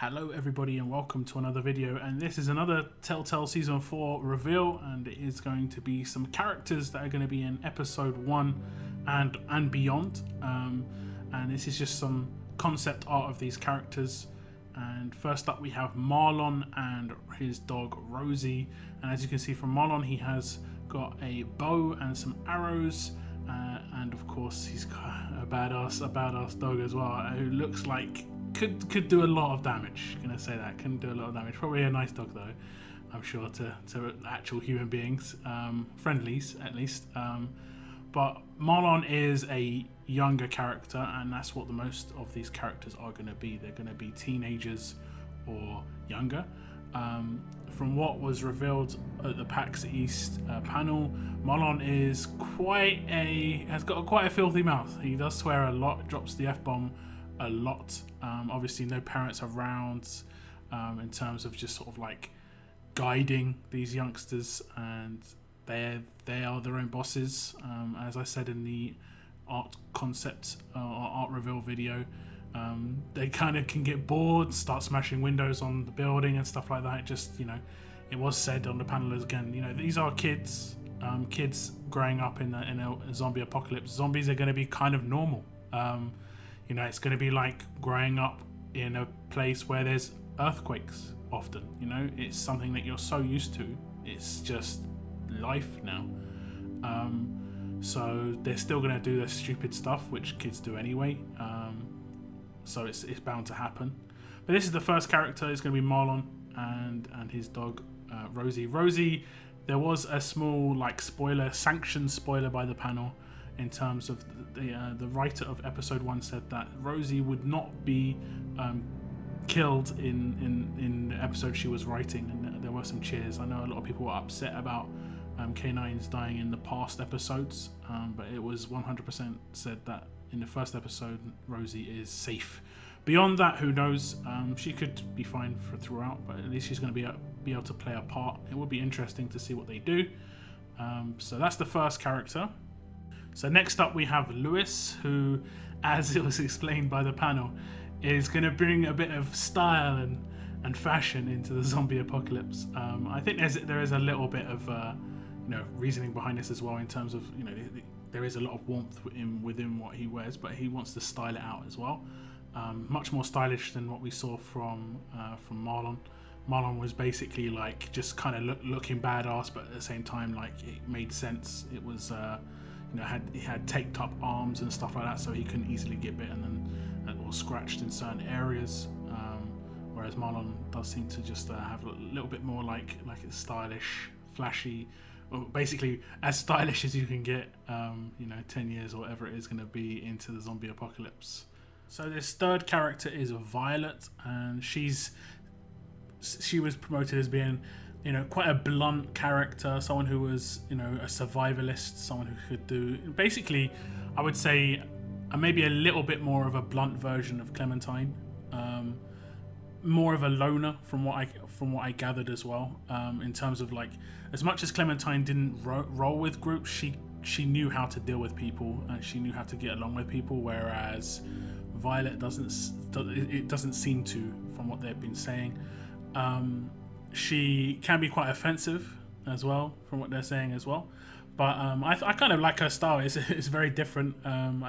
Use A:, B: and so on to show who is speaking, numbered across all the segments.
A: Hello everybody and welcome to another video, and this is another Telltale Season 4 reveal, and it is going to be some characters that are going to be in episode 1 and beyond, and this is just some concept art of these characters. And first up we have Marlon and his dog Rosie, and as you can see from Marlon, he has got a bow and some arrows, and of course he's got a badass dog as well, who looks like could do a lot of damage. Gonna say that can do a lot of damage. Probably a nice dog though, I'm sure, to actual human beings, friendlies at least. But Marlon is a younger character, and that's what the most of these characters are going to be. They're going to be teenagers or younger. From what was revealed at the PAX East panel, Marlon is has got quite a filthy mouth. He does swear a lot, drops the F-bomb a lot. Obviously no parents around, in terms of just sort of like guiding these youngsters, and they are their own bosses. As I said in the art concept or art reveal video, they kind of can get bored, start smashing windows on the building and stuff like that. Just, you know, it was said on the panel again, you know, these are kids, kids growing up in a zombie apocalypse. Zombies are going to be kind of normal. You know, it's going to be like growing up in a place where there's earthquakes often. You know, it's something that you're so used to. It's just life now. So they're still going to do their stupid stuff, which kids do anyway. So it's bound to happen. But this is the first character. It's going to be Marlon and his dog Rosie. Rosie, there was a small like sanctioned spoiler by the panel, in terms of the writer of episode 1 said that Rosie would not be killed in the episode she was writing, and there were some cheers. I know a lot of people were upset about K9's dying in the past episodes, but it was 100% said that in the first episode Rosie is safe. Beyond that, who knows? She could be fine throughout, but at least she's going to be able to play a part. It would be interesting to see what they do. So that's the first character. So next up we have Lewis, who, as it was explained by the panel, is going to bring a bit of style and fashion into the zombie apocalypse. I think there is a little bit of you know, reasoning behind this as well, in terms of, you know, there is a lot of warmth within what he wears, but he wants to style it out as well. Much more stylish than what we saw from Marlon. Marlon was basically like just kind of looking badass, but at the same time, like, it made sense. It was you know, he had taped up arms and stuff like that, so he couldn't easily get bitten or scratched in certain areas. Whereas Marlon does seem to just have a little bit more like it's stylish, flashy, or basically as stylish as you can get. You know, 10 years or whatever it is going to be into the zombie apocalypse. So this third character is Violet, and she was promoted as being, you know, quite a blunt character, someone who was, you know, a survivalist, someone who could do, basically, I would say, maybe a little bit more of a blunt version of Clementine, more of a loner from what I gathered as well, in terms of, like, as much as Clementine didn't roll with groups, she knew how to deal with people, and she knew how to get along with people, whereas Violet doesn't seem to, from what they've been saying. She can be quite offensive as well, from what they're saying as well. But I kind of like her style. It's very different.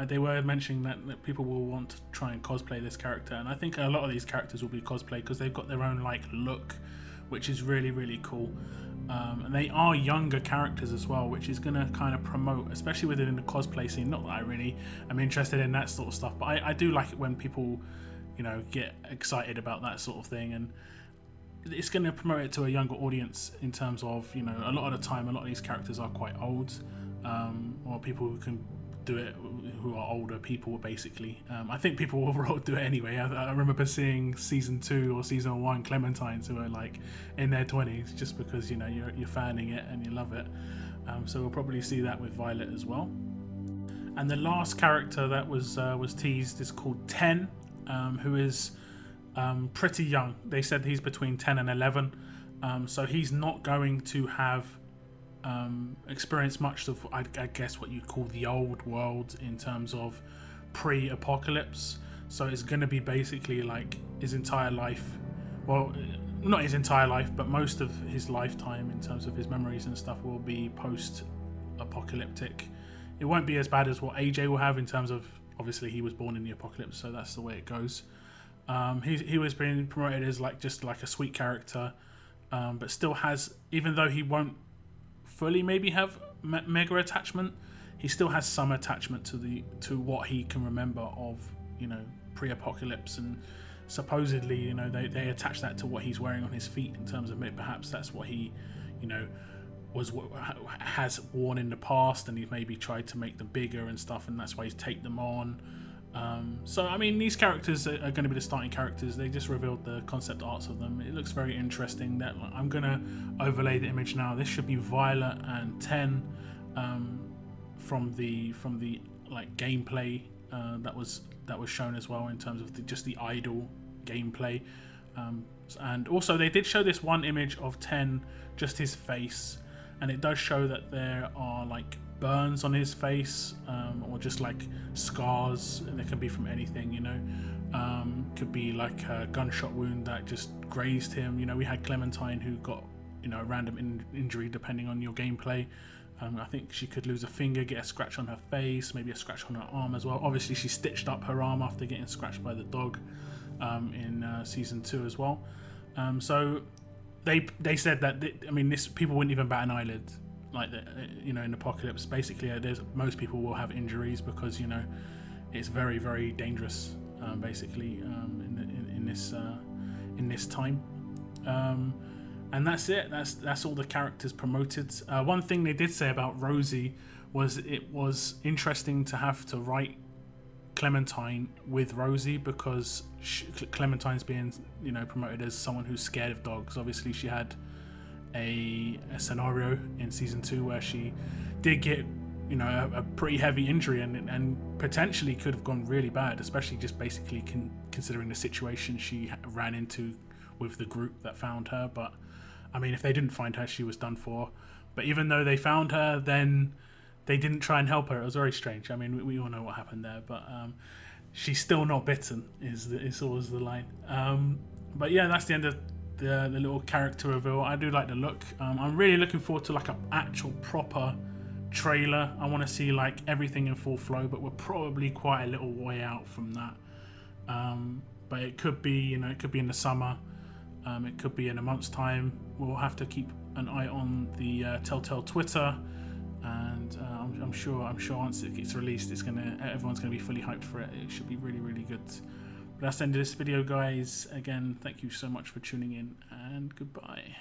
A: They were mentioning that people will want to try and cosplay this character, and I think a lot of these characters will be cosplay because they've got their own like look, which is really, really cool. And they are younger characters as well, which is going to kind of promote, especially within the cosplay scene. Not that I really am interested in that sort of stuff, but I do like it when people, you know, get excited about that sort of thing, and it's going to promote it to a younger audience, in terms of, you know, a lot of the time a lot of these characters are quite old, or people who can do it who are older people, basically. I think people overall do it anyway. I remember seeing season 2 or season 1 Clementines who are like in their 20s, just because, you know, you're fanning it and you love it. So we'll probably see that with Violet as well. And the last character that was teased is called 10, who is pretty young. They said he's between 10 and 11, so he's not going to have experienced much of, I guess, what you'd call the old world in terms of pre-apocalypse. So it's going to be basically like his entire life, well, not his entire life, but most of his lifetime in terms of his memories and stuff will be post-apocalyptic. It won't be as bad as what AJ will have in terms of, obviously he was born in the apocalypse, so that's the way it goes. He was being promoted as like just like a sweet character, but still has, even though he won't fully maybe have mega attachment, he still has some attachment to what he can remember of, you know, pre-apocalypse. And supposedly, you know, they attach that to what he's wearing on his feet in terms of perhaps that's what he, you know, has worn in the past, and he's maybe tried to make them bigger and stuff, and that's why he's take them on. So I mean, these characters are going to be the starting characters. They just revealed the concept arts of them. It looks very interesting. That I'm going to overlay the image now. This should be Violet and Ten from the like gameplay that was shown as well, in terms of just the idle gameplay. And also they did show this one image of Ten, just his face, and it does show that there are like burns on his face, or just like scars, and they can be from anything, you know. Could be like a gunshot wound that just grazed him. You know, we had Clementine who got, you know, a random injury depending on your gameplay. I think she could lose a finger, get a scratch on her face, maybe a scratch on her arm as well. Obviously she stitched up her arm after getting scratched by the dog in season 2 as well. So they said that I mean, this, people wouldn't even bat an eyelid, like the, you know, in Apocalypse. Basically, most people will have injuries because, you know, it's very, very dangerous. Basically, in this time, and that's it. That's all the characters promoted. One thing they did say about Rosie was it was interesting to have to write Clementine with Rosie, because Clementine's being, you know, promoted as someone who's scared of dogs. Obviously, she had a scenario in season 2 where she did get, you know, a pretty heavy injury, and potentially could have gone really bad, especially just basically considering the situation she ran into with the group that found her. But I mean, if they didn't find her, she was done for. But even though they found her, then they didn't try and help her. It was very strange. I mean, we all know what happened there, but she's still not bitten is always the line. But yeah, that's the end of the little character reveal. I do like the look. I'm really looking forward to like an actual proper trailer. I want to see like everything in full flow, but we're probably quite a little way out from that. But it could be, you know, it could be in the summer. It could be in a month's time. We'll have to keep an eye on the Telltale Twitter, and I'm sure once it gets released, everyone's gonna be fully hyped for it. It should be really, really good. But that's the end of this video, guys. Again, thank you so much for tuning in, and goodbye.